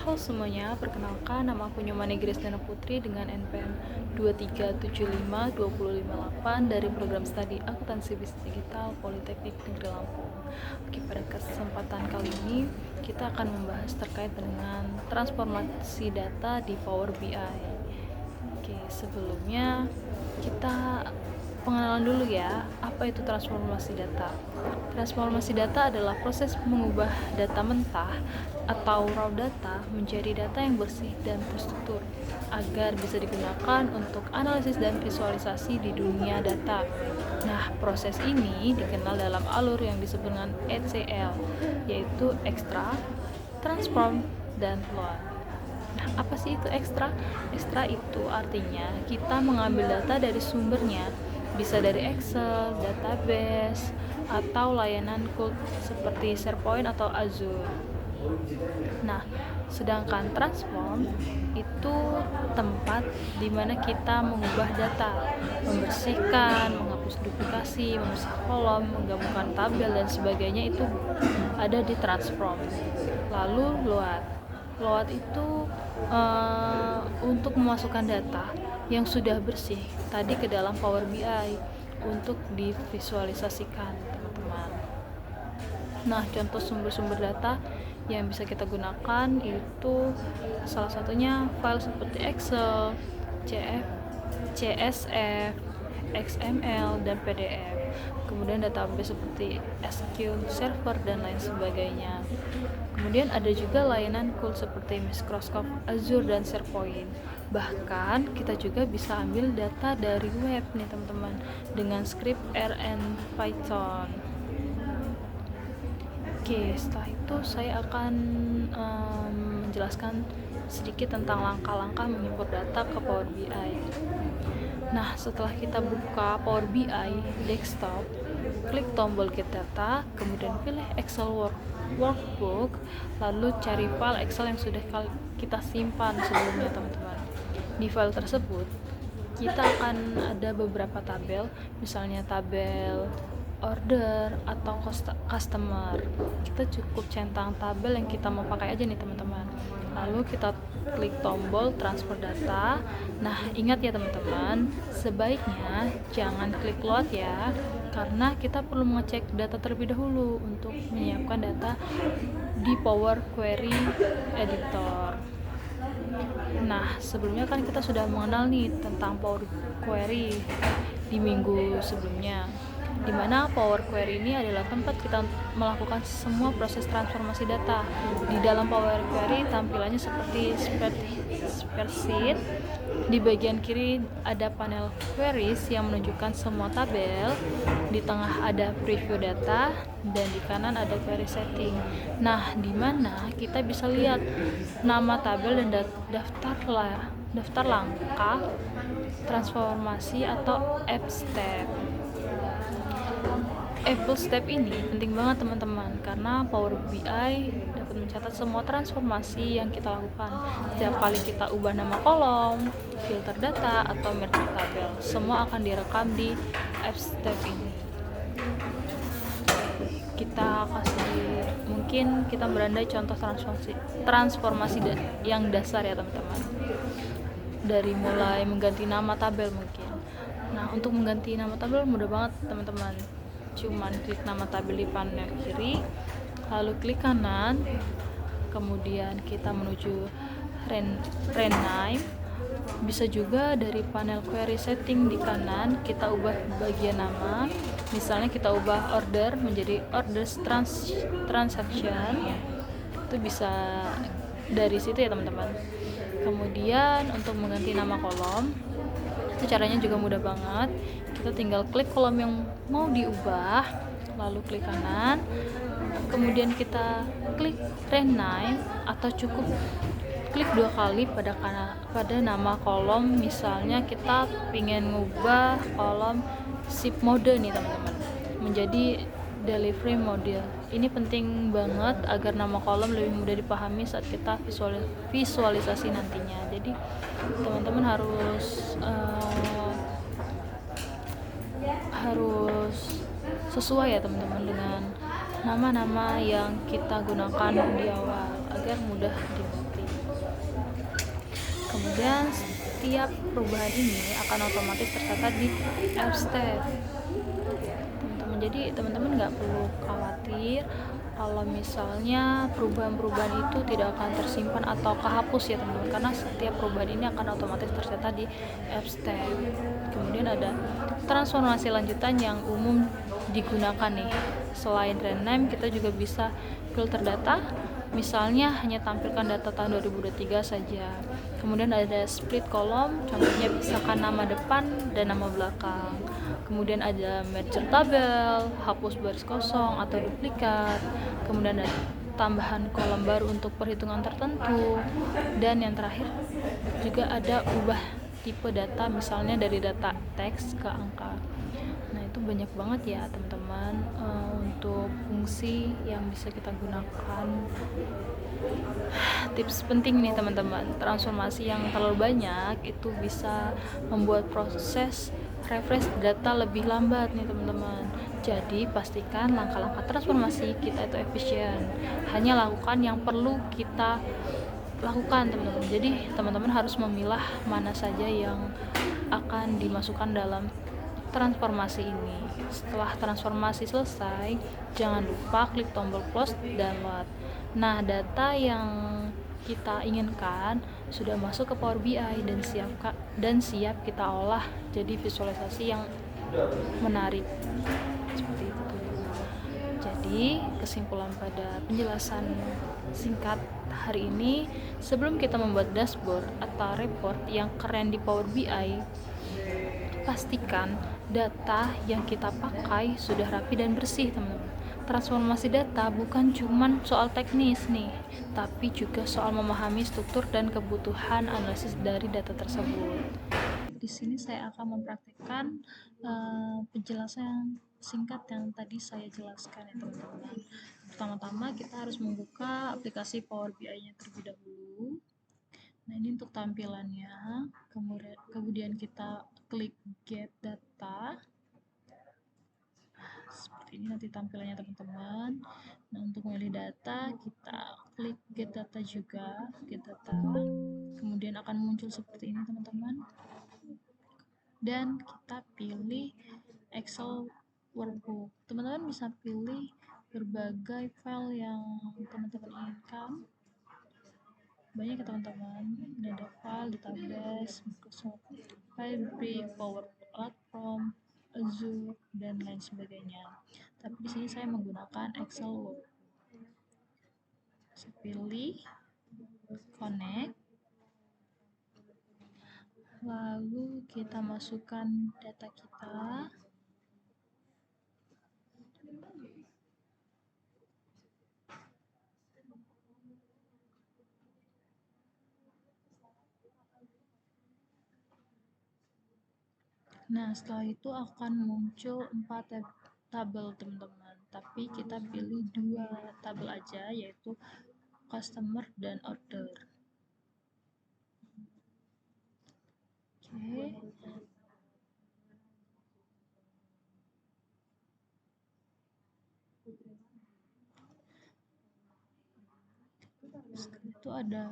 Halo semuanya, perkenalkan nama aku Nyomani Grace Putri dengan NPM 237520558 dari program studi Akuntansi Bisnis Digital Politeknik Negeri Lampung. Oke, pada kesempatan kali ini kita akan membahas terkait dengan transformasi data di Power BI. Oke, sebelumnya kita pengenalan dulu ya, apa itu transformasi data? Transformasi data adalah proses mengubah data mentah atau raw data menjadi data yang bersih dan terstruktur agar bisa digunakan untuk analisis dan visualisasi di dunia data. Nah, proses ini dikenal dalam alur yang disebut dengan ETL, yaitu extract, transform, dan load. Nah, apa sih itu ekstra? Ekstra itu artinya kita mengambil data dari sumbernya, bisa dari Excel, database, atau layanan cloud seperti SharePoint atau Azure. Nah, sedangkan transform itu tempat di mana kita mengubah data, membersihkan, menghapus duplikasi, memisah kolom, menggabungkan tabel dan sebagainya itu ada di transform. Lalu load itu untuk memasukkan data yang sudah bersih tadi ke dalam Power BI untuk divisualisasikan, teman-teman. Nah, contoh sumber-sumber data yang bisa kita gunakan itu salah satunya file seperti Excel, CSV, XML, dan PDF. Kemudian database seperti SQL Server dan lain sebagainya. Kemudian ada juga layanan tool seperti Microsoft Azure dan SharePoint. Bahkan kita juga bisa ambil data dari web nih teman-teman dengan script R and Python. Oke, setelah itu saya akan menjelaskan sedikit tentang langkah-langkah mengimport data ke Power BI. Nah, setelah kita buka Power BI desktop, klik tombol Get Data, kemudian pilih Excel Workbook, lalu cari file Excel yang sudah kita simpan sebelumnya, teman-teman. Di file tersebut, kita akan ada beberapa tabel, misalnya tabel order atau customer. Kita cukup centang tabel yang kita mau pakai aja nih teman-teman. Lalu kita klik tombol transfer data. Nah, ingat ya teman-teman, sebaiknya jangan klik load ya, karena kita perlu mengecek data terlebih dahulu untuk menyiapkan data di Power Query Editor. Nah, sebelumnya kan kita sudah mengenal nih tentang Power Query di minggu sebelumnya, di mana Power Query ini adalah tempat kita melakukan semua proses transformasi data. Di dalam Power Query tampilannya seperti spreadsheet. Di bagian kiri ada panel queries yang menunjukkan semua tabel, di tengah ada preview data, dan di kanan ada query setting. Nah, di mana kita bisa lihat nama tabel dan daftar langkah transformasi atau step. Apple Step ini penting banget teman-teman, karena Power BI dapat mencatat semua transformasi yang kita lakukan. Setiap kali kita ubah nama kolom, filter data, atau merge tabel, semua akan direkam di App Step ini. Kita mungkin kita berandai contoh transformasi yang dasar ya teman-teman. Dari mulai mengganti nama tabel mungkin. Nah, untuk mengganti nama tabel mudah banget teman-teman. Cuman klik nama tabel di panel kiri, lalu klik kanan, kemudian kita menuju rename. Bisa juga dari panel query setting di kanan kita ubah bagian nama, misalnya kita ubah order menjadi orders transaction, itu bisa dari situ ya teman-teman. Kemudian untuk mengganti nama kolom itu caranya juga mudah banget. Kita tinggal klik kolom yang mau diubah, lalu klik kanan, kemudian kita klik rename, atau cukup klik 2 kali pada nama kolom. Misalnya kita ingin ngubah kolom ship mode nih teman-teman menjadi delivery mode. Ini penting banget agar nama kolom lebih mudah dipahami saat kita visualisasi nantinya. Jadi teman-teman harus sesuai ya teman-teman dengan nama-nama yang kita gunakan di awal, agar agar mudah dimengerti. Kemudian setiap perubahan ini akan otomatis tercatat di F-step, teman-teman. Jadi teman-teman nggak perlu khawatir kalau misalnya perubahan-perubahan itu tidak akan tersimpan atau kehapus ya teman-teman, karena setiap perubahan ini akan otomatis tercatat di F-step. Kemudian ada transformasi lanjutan yang umum digunakan nih. Selain rename, kita juga bisa filter data, misalnya hanya tampilkan data tahun 2023 saja. Kemudian ada split column, contohnya misalkan nama depan dan nama belakang. Kemudian ada merger tabel, hapus baris kosong atau duplikat. Kemudian ada tambahan kolom baru untuk perhitungan tertentu. Dan yang terakhir juga ada ubah tipe data, misalnya dari data teks ke angka. Nah, itu banyak banget ya teman-teman untuk fungsi yang bisa kita gunakan. Tips penting nih teman-teman, transformasi yang terlalu banyak itu bisa membuat proses refresh data lebih lambat nih teman-teman. Jadi pastikan langkah-langkah transformasi kita itu efisien. Hanya lakukan yang perlu kita lakukan teman-teman. Jadi teman-teman harus memilah mana saja yang akan dimasukkan dalam transformasi ini. Setelah transformasi selesai, jangan lupa klik tombol close download. Nah, data yang kita inginkan sudah masuk ke Power BI dan siap kita olah jadi visualisasi yang menarik. Seperti itu. Jadi, kesimpulan pada penjelasan singkat hari ini, sebelum kita membuat dashboard atau report yang keren di Power BI, pastikan data yang kita pakai sudah rapi dan bersih, teman-teman. Transformasi data bukan cuma soal teknis nih, tapi juga soal memahami struktur dan kebutuhan analisis dari data tersebut. Di sini saya akan mempraktikkan penjelasan singkat yang tadi saya jelaskan ya teman-teman. Pertama-tama kita harus membuka aplikasi Power BI-nya terlebih dahulu. Nah, ini untuk tampilannya. Kemudian kita klik get data. Seperti ini nanti tampilannya teman-teman. Nah, untuk memilih data kita klik get data juga, get data. Kemudian akan muncul seperti ini teman-teman. Dan kita pilih Excel workbook. Teman-teman bisa pilih berbagai file yang teman-teman inginkan. Banyak ya teman-teman, ada file, database, Microsoft Fabric, Power Platform, Azure, dan lain sebagainya. Tapi di sini saya menggunakan Excel Workbook. Saya pilih connect, lalu kita masukkan data kita. Nah, setelah itu akan muncul 4 tabel teman-teman, tapi kita pilih 2 tabel aja, yaitu customer dan order. Oke. Setelah itu ada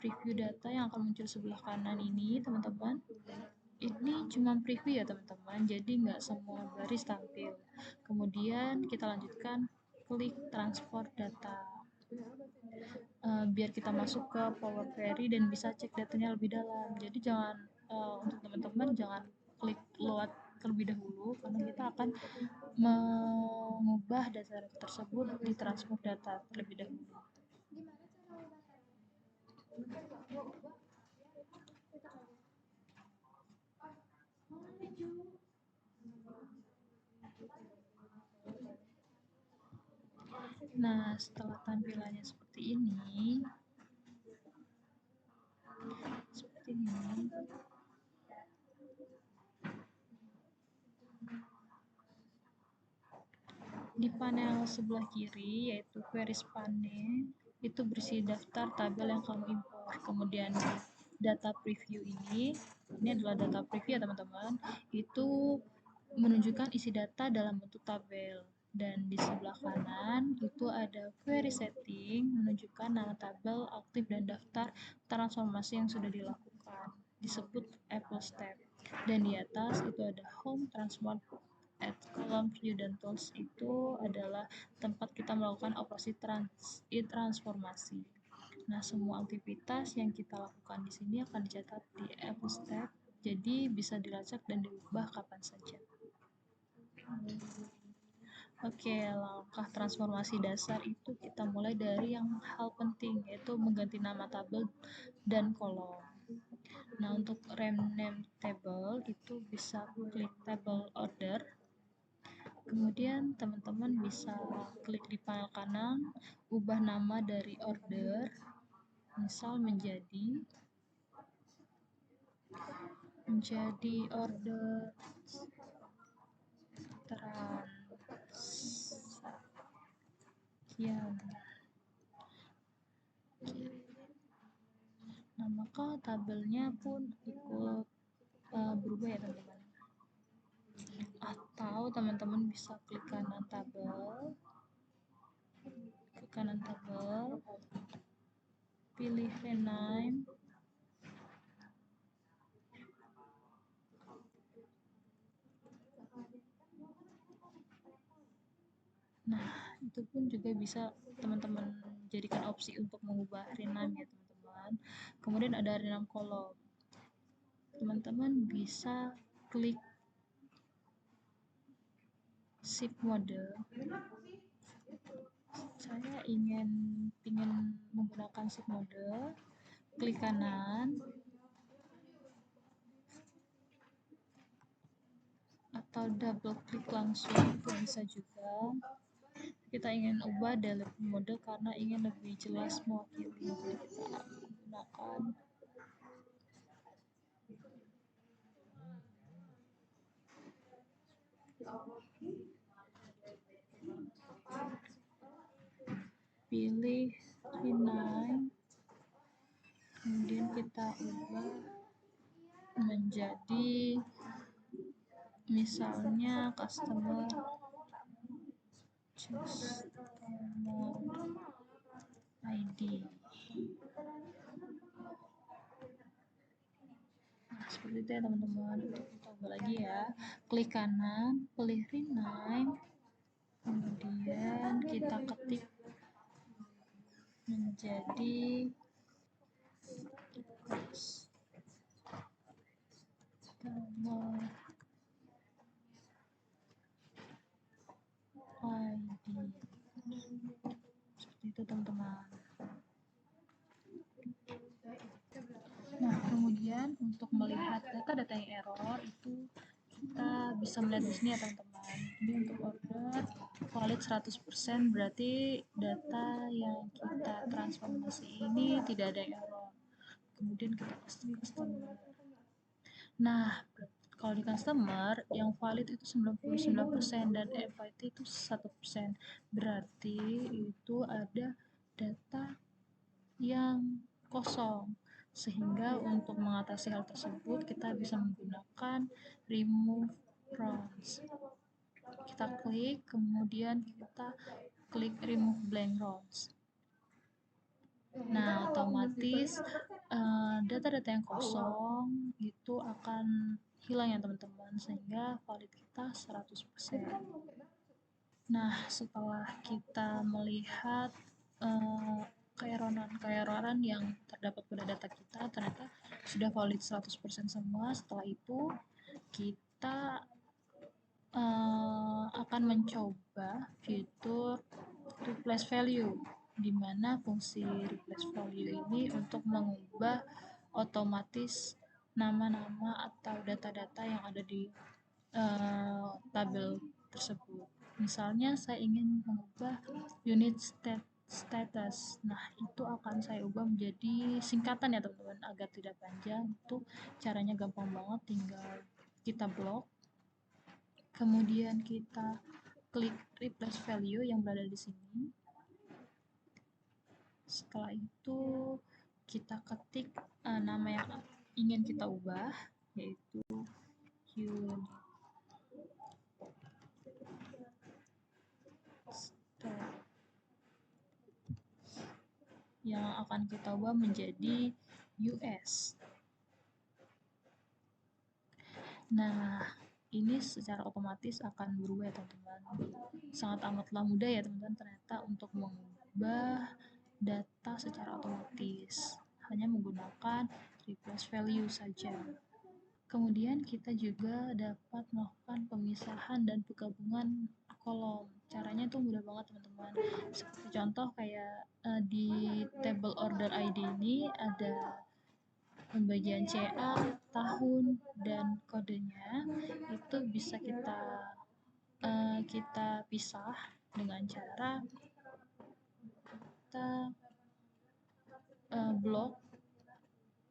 preview data yang akan muncul sebelah kanan ini teman-teman. Ini cuma preview ya teman-teman, jadi nggak semua baris tampil. Kemudian kita lanjutkan klik transport data, biar kita masuk ke Power Query dan bisa cek datanya lebih dalam. Jadi jangan untuk teman-teman jangan klik load terlebih dahulu, karena kita akan mengubah data tersebut di transport data terlebih dahulu. Nah, setelah tampilannya seperti ini, di panel sebelah kiri yaitu queries panel, itu berisi daftar tabel yang kamu impor. Kemudian data preview ini adalah data preview ya teman-teman, itu menunjukkan isi data dalam bentuk tabel. Dan di sebelah kanan itu ada query setting, menunjukkan nama tabel aktif dan daftar transformasi yang sudah dilakukan, disebut Apple Step. Dan di atas itu ada home transform at column view, dan tools itu adalah tempat kita melakukan operasi transformasi. Nah, semua aktivitas yang kita lakukan di sini akan dicatat di Apple Step, jadi bisa dilacak dan diubah kapan saja. Oke, langkah transformasi dasar itu kita mulai dari yang hal penting, yaitu mengganti nama tabel dan kolom. Nah, untuk rename table itu bisa klik table order. Kemudian teman-teman bisa klik di panel kanan, ubah nama dari order, misal menjadi order transaksian. Nah, maka tabelnya pun ikut berubah ya teman-teman. Atau teman-teman bisa klik kanan tabel, pilih rename, nah itu pun juga bisa teman-teman jadikan opsi untuk mengubah rename ya teman-teman. Kemudian ada rename kolom, teman-teman bisa klik shift mode. Saya ingin menggunakan shift mode, klik kanan, atau double klik langsung itu bisa juga. Kita ingin ubah delete mode karena ingin lebih jelas mewakili, jadi kita menggunakan pilih rename, kemudian kita ubah menjadi misalnya customer ID. Nah, seperti itu ya teman-teman. Kita ubah lagi ya, klik kanan, pilih rename, kemudian kita ketik menjadi customer ID. Seperti itu teman-teman. Nah, kemudian untuk melihat data-data yang error itu kita bisa melihat di sini ya teman-teman. Ini untuk order valid 100%, berarti data yang kita transformasi ini tidak ada yang error. Kemudian kita custom customer. Nah, kalau di customer yang valid itu 99% dan FIT itu 1%. Berarti itu ada data yang kosong. Sehingga untuk mengatasi hal tersebut kita bisa menggunakan remove rows. Kita klik, kemudian kita klik remove blank rows. Nah, otomatis data-data yang kosong itu akan hilang ya teman-teman, sehingga valid kita 100%. Nah, setelah kita melihat keeroran yang terdapat pada data kita, ternyata sudah valid 100% semua. Setelah itu kita akan mencoba fitur replace value, di mana fungsi replace value ini untuk mengubah otomatis nama-nama atau data-data yang ada di tabel tersebut. Misalnya saya ingin mengubah unit status. Nah, itu akan saya ubah menjadi singkatan ya teman-teman, agar tidak panjang. Itu caranya gampang banget, tinggal kita blok. Kemudian kita klik replace value yang berada di sini. Setelah itu kita ketik nama yang ingin kita ubah, yaitu unit yang akan kita ubah menjadi US. Nah, ini secara otomatis akan berubah ya teman-teman. Sangat amatlah mudah ya teman-teman ternyata untuk mengubah data secara otomatis. Hanya menggunakan replace value saja. Kemudian kita juga dapat melakukan pemisahan dan penggabungan kolom. Caranya tuh mudah banget teman-teman. Seperti contoh kayak di table order ID ini ada pembagian CA, tahun, dan kodenya itu bisa kita pisah dengan cara kita blok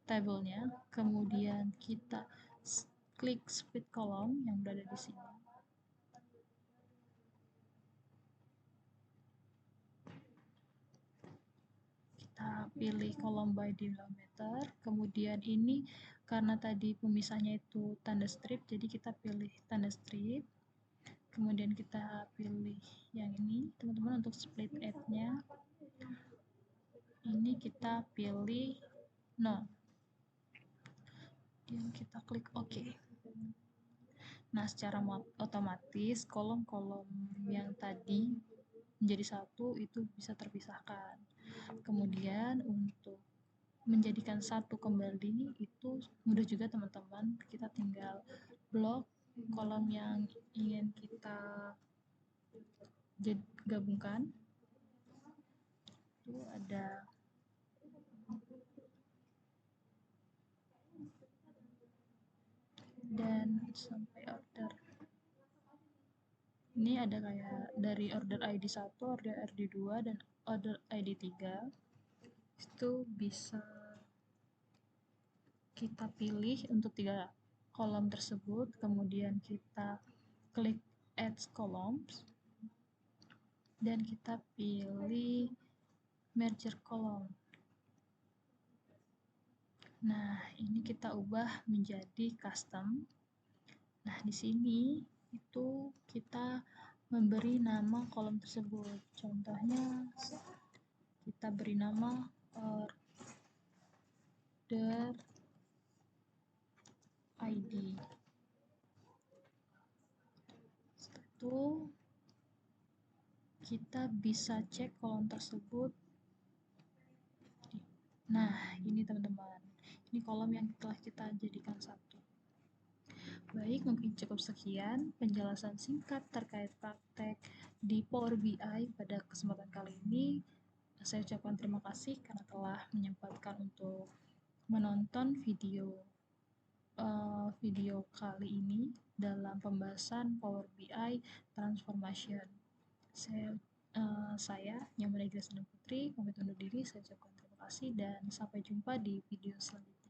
tabelnya, kemudian kita klik split column yang berada di sini. Kita pilih column by delimiter, kemudian ini karena tadi pemisahnya itu tanda strip, jadi kita pilih tanda strip. Kemudian kita pilih yang ini teman-teman untuk split edge-nya. Ini kita pilih no. Dan kita klik OK. Nah, secara otomatis kolom-kolom yang tadi menjadi satu itu bisa terpisahkan. Kemudian untuk menjadikan satu kembali itu mudah juga teman-teman. Kita tinggal blok kolom yang ingin kita gabungkan. Itu ada dan sampai order. Ini ada kayak dari order ID 1, order ID 2, dan order ID 3. Itu bisa kita pilih untuk 3 kolom tersebut, kemudian kita klik add columns dan kita pilih merger column. Nah, ini kita ubah menjadi custom. Nah, di sini itu kita memberi nama kolom tersebut. Contohnya kita beri nama order ID. Setelah itu kita bisa cek kolom tersebut. Nah, ini teman-teman, ini kolom yang telah kita jadikan satu. Baik, mungkin cukup sekian penjelasan singkat terkait praktek di Power BI pada kesempatan kali ini. Saya ucapkan terima kasih karena telah menyempatkan untuk menonton video kali ini dalam pembahasan Power BI Transformation. Saya Nyaman Grace Putri, pamit undur diri. Saya ucapkan terima kasih dan sampai jumpa di video selanjutnya.